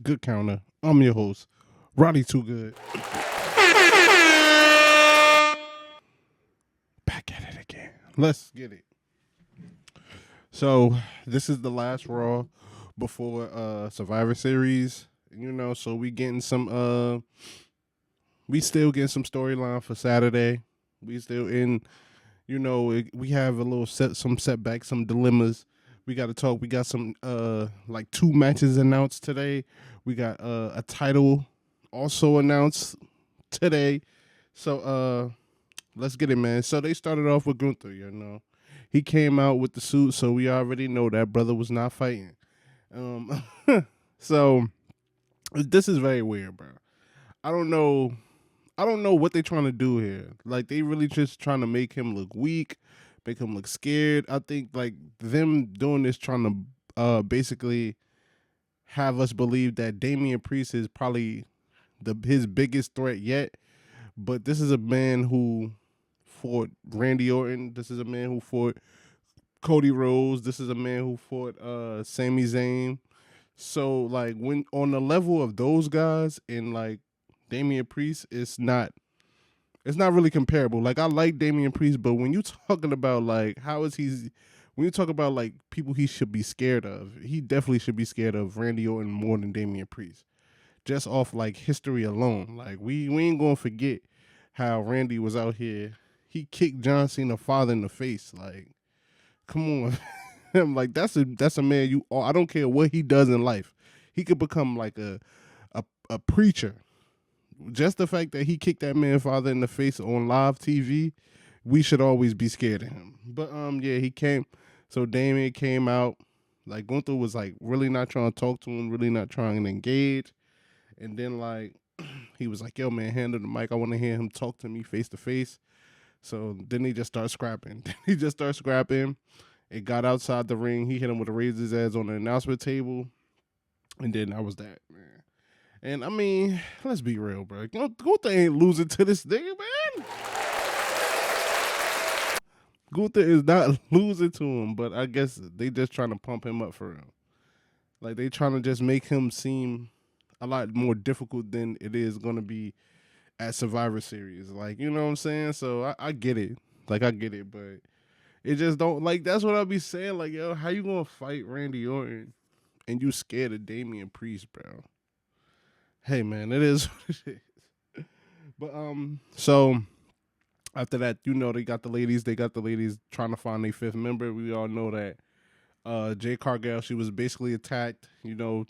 Good counter. I'm your host, Roddy Too Good. Back at it again. Let's get it. So this is the last Raw before Survivor Series. So we still getting some storyline for Saturday. We still in we have a little some setbacks, some dilemmas. We got to talk. We got some like two matches announced today. We got a title also announced today. So let's get it, man. So they started off with Gunther. He came out with the suit, so we already know that brother was not fighting. Um, so this is very weird, bro. I don't know. I don't know what they're trying to do here. Like they really just trying to make him look weak, make him look scared. I think like them doing this trying to basically have us believe that Damian Priest is probably his biggest threat yet. But this is a man who fought Randy Orton. This is a man who fought Cody Rhodes. This is a man who fought Sami Zayn. So like when on the level of those guys and like Damian Priest, it's not really comparable. Like I like Damian Priest, but when you talking about like how is he when you talk about like people he should be scared of, he definitely should be scared of Randy Orton more than Damian Priest. Just off like history alone. Like we ain't gonna forget how Randy was out here. He kicked John Cena father in the face. Like, come on. I'm like that's a man I don't care what he does in life. He could become like a preacher. Just the fact that he kicked that man father in the face on live TV, we should always be scared of him. But yeah, he came. So Damien came out. Like Gunther was like really not trying to talk to him, really not trying to engage. And then like he was like, "Yo, man, handle the mic. I want to hear him talk to me face to face." So then he just started scrapping. He just started scrapping. It got outside the ring. He hit him with a razor's edge on the announcement table, and then that was that, man. And I mean, let's be real, bro. Gunther ain't losing to this nigga, man. Gunther is not losing to him, but I guess they just trying to pump him up for real. Like they trying to just make him seem a lot more difficult than it is gonna be at Survivor Series. Like, you know what I'm saying? So I get it. Like I get it, but it just don't like that's what I'll be saying. Like, yo, how you gonna fight Randy Orton and you scared of Damian Priest, bro? Hey man, it is what it is. But so after that, they got the ladies trying to find their fifth member. We all know that Jay Cargill, she was basically attacked.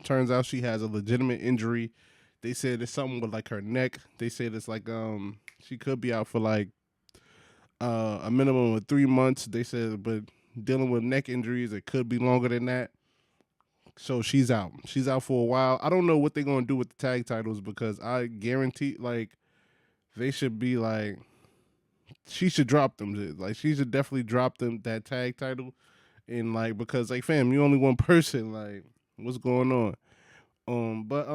Turns out she has a legitimate injury. They said it's something with like her neck. They said it's like she could be out for like a minimum of 3 months. They said, but dealing with neck injuries, it could be longer than that. So she's out. She's out for a while. I don't know what they're gonna do with the tag titles because I guarantee like they should be like she should drop them. Like she should definitely drop them that tag title and like because like fam, you only one person. Like what's going on? But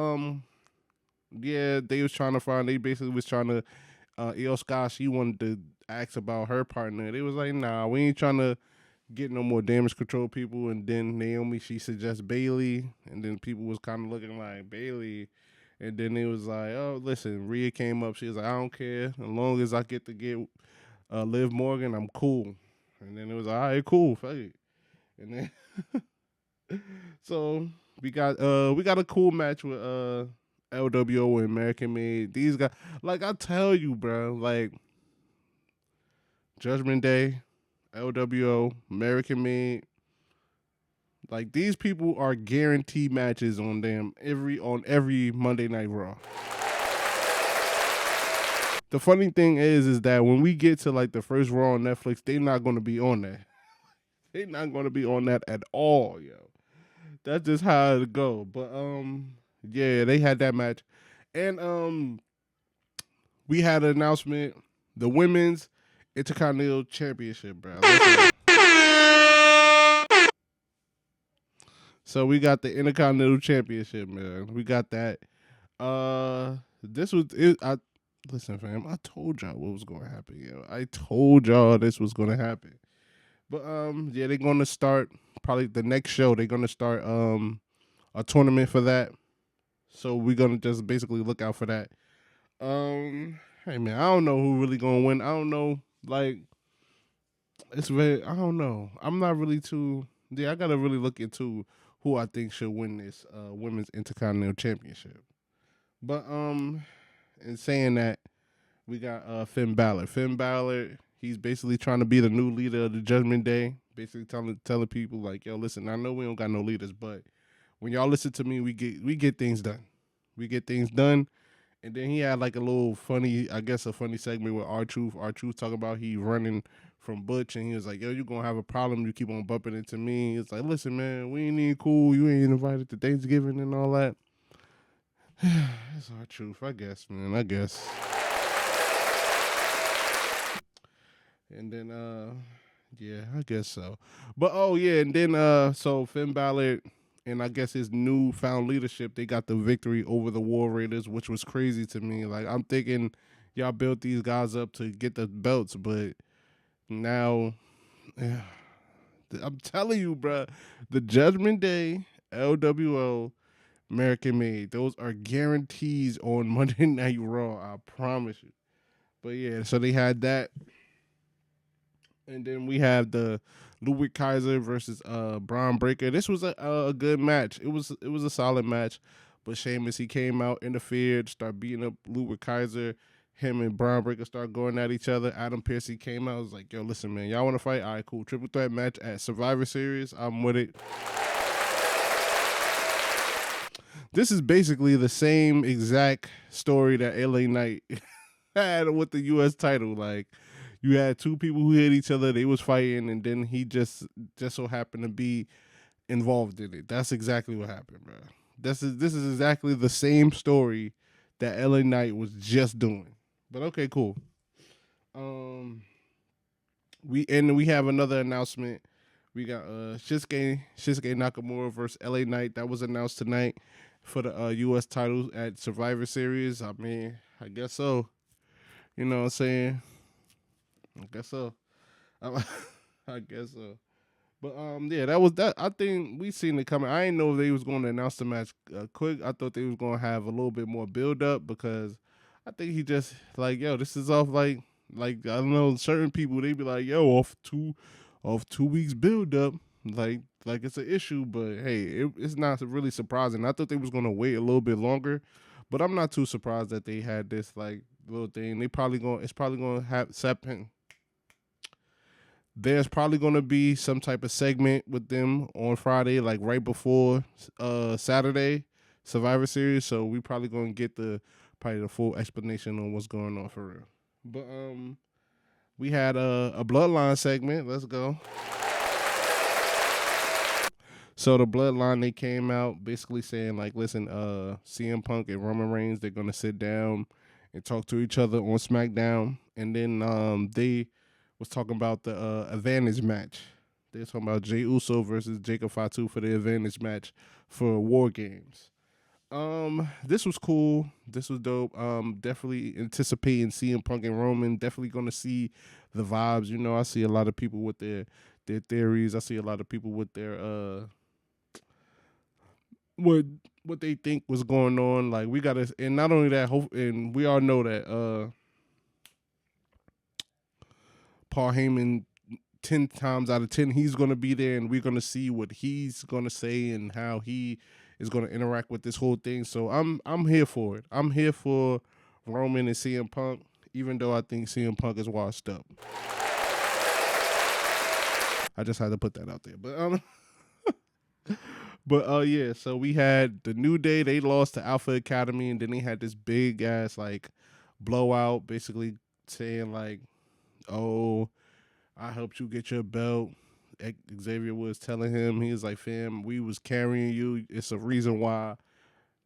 yeah, they was trying to find. They basically was trying to. Io Scott, she wanted to ask about her partner. They was like, nah, we ain't trying to get no more damage control people. And then Naomi, she suggests Bailey, and then people was kind of looking like Bailey. And then it was like, oh, listen, Rhea came up. She was like, I don't care. As long as I get to get Liv Morgan, I'm cool. And then it was like, all right, cool, fuck it. And then so we got a cool match with LWO and American Made. These guys, like I tell you, bro, like Judgment Day, LWO, American Made. Like these people are guaranteed matches on them every Monday Night Raw. The funny thing is that when we get to like the first Raw on Netflix, they're not going to be on that. They're not going to be on that at all, yo. That's just how it go. But yeah, they had that match, and we had an announcement: the women's Intercontinental Championship, bro. Listen. So we got the Intercontinental Championship, man. We got that. This was it. Listen, fam. I told y'all what was gonna happen. I told y'all this was gonna happen. But yeah, they're gonna start probably the next show. They're gonna start a tournament for that. So we're gonna just basically look out for that. Hey man, I don't know who really gonna win. I don't know. Like it's very. I don't know. I'm not really too. Yeah, I gotta really look into who I think should win this women's intercontinental championship. But in saying that, we got Finn Balor. Finn Balor, he's basically trying to be the new leader of the Judgment Day. Basically telling people like, yo, listen, I know we don't got no leaders, but when y'all listen to me, we get things done. We get things done. And then he had like a little funny, I guess a funny segment with R-Truth. R-Truth talking about he running from Butch, and he was like, yo, you gonna have a problem. You keep on bumping into me. It's like, listen, man, we ain't even cool. You ain't invited to Thanksgiving and all that. It's R-Truth, I guess, man. I guess. And then yeah, I guess so. But oh yeah, and then so Finn Balor and I guess his newfound leadership, they got the victory over the War Raiders, which was crazy to me. Like I'm thinking y'all built these guys up to get the belts, but now yeah, I'm telling you, bruh, the Judgment Day, LWO, American Made, those are guarantees on Monday Night Raw. I promise you. But yeah, so they had that. And then we have the Ludwig Kaiser versus Bron Breaker. This was a good match. It was a solid match, but Sheamus, he came out, interfered, started beating up Ludwig Kaiser. Him and Bron Breaker start going at each other. Adam Pearce, he came out, was like, yo, listen, man, y'all want to fight? All right, cool. Triple threat match at Survivor Series. I'm with it. This is basically the same exact story that LA Knight had with the U.S. title. Like, you had two people who hit each other, they was fighting, and then he just so happened to be involved in it. That's exactly what happened, bro. This is exactly the same story that LA Knight was just doing. But okay, cool. Um, we have another announcement. We got Shinsuke Nakamura versus LA Knight. That was announced tonight for the U.S. title at Survivor Series. I mean, I guess so. You know what I'm saying? I guess so. I guess so. But yeah, that was that. I think we seen it coming. I didn't know they was going to announce the match quick. I thought they was going to have a little bit more build up because I think he just like, yo, this is off like I don't know, certain people they be like, yo, off 2 weeks build up, like it's an issue. But hey, it's not really surprising. I thought they was going to wait a little bit longer, but I'm not too surprised that they had this like little thing. It's probably going to happen. There's probably going to be some type of segment with them on Friday, like right before Saturday Survivor Series. So we probably going to get probably the full explanation on what's going on for real. But we had a Bloodline segment. Let's go. So the Bloodline, they came out basically saying like, listen, CM Punk and Roman Reigns, they're gonna sit down and talk to each other on SmackDown, and then they was talking about the advantage match. They were talking about Jey Uso versus Jacob Fatu for the advantage match for War Games. This was cool. This was dope. Definitely anticipating CM Punk and Roman. Definitely gonna see the vibes. You know, I see a lot of people with their theories. I see a lot of people with their what they think was going on. Like we gotta, and not only that, and we all know that Paul Heyman 10 times out of 10 he's gonna be there, and we're gonna see what he's gonna say and how he is gonna interact with this whole thing. So I'm here for it. I'm here for Roman and CM Punk, even though I think CM Punk is washed up. I just had to put that out there. But yeah, so we had the New Day, they lost to Alpha Academy, and then they had this big ass like blowout, basically saying like, oh, I helped you get your belt. Xavier was telling him, he was like, fam, we was carrying you. It's a reason why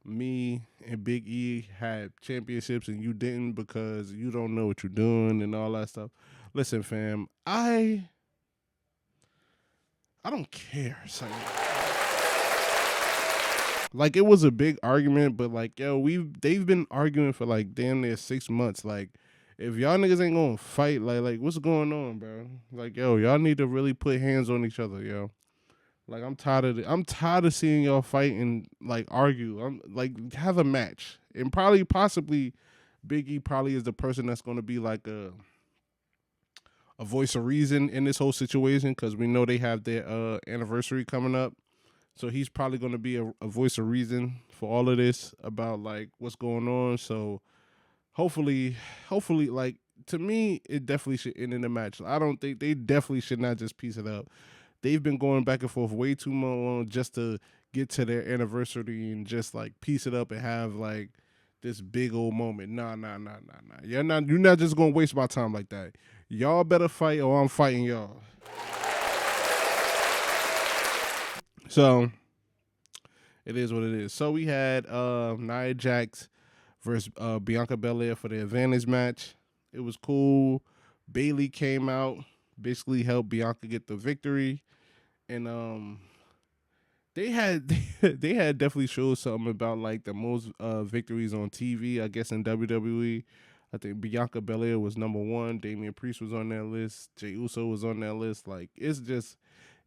me and Big E had championships and you didn't, because you don't know what you're doing and all that stuff. Listen, fam, I don't care, son. Like, it was a big argument, but like, yo, they've been arguing for like damn near 6 months. Like, if y'all niggas ain't gonna fight, like what's going on, bro? Like, yo, y'all need to really put hands on each other, yo. Like I'm tired of seeing y'all fight and like argue. I'm like have a match and probably possibly Biggie probably is the person that's going to be like a voice of reason in this whole situation because we know they have their anniversary coming up. So he's probably going to be a voice of reason for all of this about like what's going on. So hopefully, hopefully, like to me, it definitely should end in a match. I don't think they definitely should not just piece it up. They've been going back and forth way too long just to get to their anniversary and just like piece it up and have like this big old moment. Nah. You're not just gonna waste my time like that. Y'all better fight or I'm fighting y'all. So it is what it is. So we had Nia Jax versus Bianca Belair for the advantage match. It was cool. Bailey came out, basically helped Bianca get the victory, and they had they had definitely showed something about like the most victories on TV. I guess in WWE, I think Bianca Belair was number one. Damian Priest was on that list. Jey Uso was on that list. Like it's just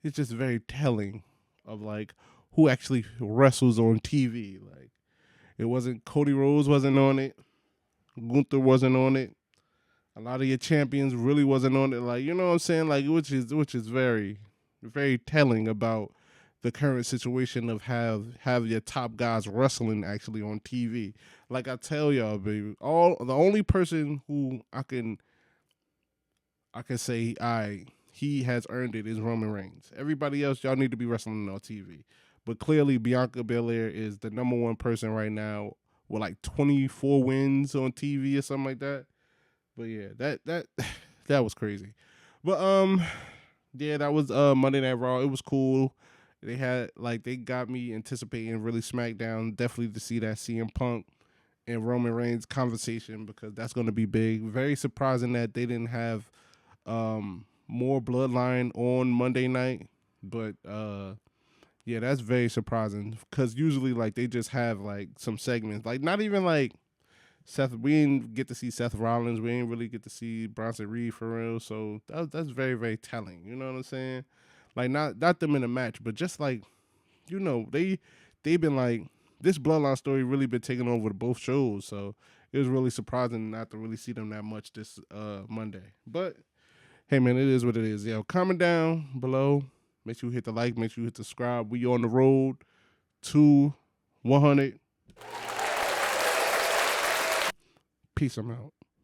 very telling of like who actually wrestles on TV. Like it wasn't Cody Rhodes wasn't on it. Gunther wasn't on it. A lot of your champions really wasn't on it. Like you know what I'm saying? Like which is very telling about the current situation of have your top guys wrestling actually on TV. Like I tell y'all, baby, all the only person who I can say he has earned it is Roman Reigns. Everybody else, y'all need to be wrestling on TV. But clearly, Bianca Belair is the number one person right now with like 24 wins on TV or something like that. But yeah, that that was crazy. But yeah, that was Monday Night Raw. It was cool. They had like they got me anticipating really SmackDown. Definitely to see that CM Punk and Roman Reigns conversation because that's going to be big. Very surprising that they didn't have more Bloodline on Monday night, but yeah, that's very surprising because usually like they just have like some segments, like not even like Seth. We didn't get to see Seth Rollins. We didn't really get to see Bronson Reed for real. So that's very telling. You know what I'm saying? Like not them in a match, but just like you know they've been like this Bloodline story really been taking over both shows. So it was really surprising not to really see them that much this Monday. But hey man, it is what it is. Yo, comment down below. Make sure you hit the like. Make sure you hit the subscribe. We on the road to 100. Peace. I'm out.